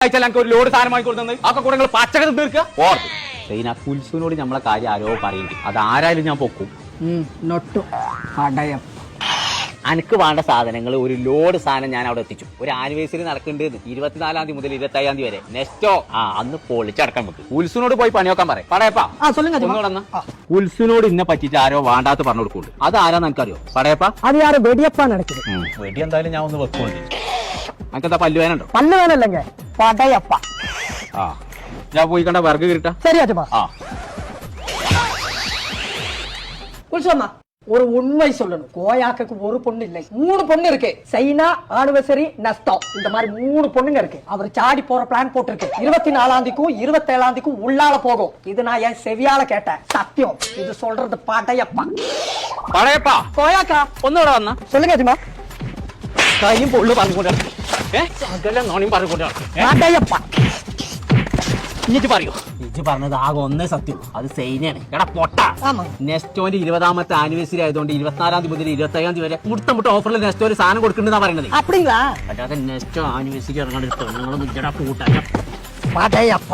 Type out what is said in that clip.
ഒരു ലോഡ് സാധനം വാങ്ങി കൊടുത്തത് ഒക്കെ കൂടെ നിങ്ങൾ പച്ചക്കറി തീർക്കുക ഓർത്ത് കുൽസുവിനോട് നമ്മളെ കാര്യം ആരോ പറയുന്നുണ്ട്. അത് ആരായാലും ഞാൻ പൊക്കും. അനക്ക് വേണ്ട സാധനങ്ങൾ ഒരു ലോഡ് സാധനം ഞാൻ അവിടെ എത്തിച്ചു. ഒരു ആനിവേഴ്സറി നടക്കുന്നുണ്ട് 24 തീയതി മുതൽ 25 തീയതി വരെ. നെക്സ്റ്റോ അന്ന് പൊളിച്ചടക്കാൻ വെക്കും. ഉത്സുനോട് പോയി പണിയൊക്കാൻ പറയാം. പടയപ്പാ ഉത്സുനോട് ഇന്നെ പറ്റിച്ച് ആരോ വേണ്ടാത്ത പറഞ്ഞു കൊടുക്കുള്ളൂ. അത് ആരാന്ന് എനിക്കറിയോ? പടയപ്പാ അത് ആരോ വെടിയപ്പാ നടക്കുന്നത്. വെടി എന്തായാലും ഞാൻ ഒന്ന് വെക്കുന്നുണ്ട്. എനിക്കെന്താ പല്ലുവേനുണ്ടോ? പല്ലുവേനല്ലെങ്കിൽ പടയപ്പ. ഞാൻ പോയി കണ്ട വർഗ് കിട്ടാ. ശരി അച്ഛപ്പാ. உல்சம்மா ஒரு உண்மை சொல்லணும். கோயாக்கு ஒரு பொண்ணு இல்லை, 3 பொண்ணு இருக்கு. சைனா, ஆனிவர்சரி, நஸ்தோ, இந்த மாதிரி 3 பொண்ணுங்க இருக்கு. அவர் சாடி போற பிளான் போட்டிருக்கு. 24 தேதிக்கும் 27 தேதிக்கும் உள்ளால போகும். இது நான் என் செவியால கேட்டேன். சத்தியம். இது சொல்றது படையப்பா. படையப்பா கோயாக்கா ഒന്നുകൂടെ വന്ന சொல்லுங்க அஜிமா. കൈയും പൊള്ളു പറഞ്ഞുകൊണ്ടാണ്. അതെല്ലാം നോണിയും പറഞ്ഞുകൊണ്ടാണ്. പടയപ്പ ഇജ്ജ് പറയൂ. ഇജ്ജ് പറഞ്ഞത് ആകെ ഒന്നേ സത്യം. അത് സൈനാണ്. എടാ പൊട്ട. നെസ്റ്റോന്റെ 20ാമത്തെ ആനിവേഴ്സറി ആയതുകൊണ്ട് 24 തീയതി മുതൽ 25 തീയതി വരെ മുട്ട ഓഫറിൽ നെസ്റ്റോ ഒരു സാധനം കൊടുക്കണ്ടെന്നാ പറയുന്നത്. அப்படிங்களா? അല്ലാതെ നെസ്റ്റോ ആനിവേഴ്സറി ഇറങ്ങാൻ കൂട്ടാ പടയപ്പ.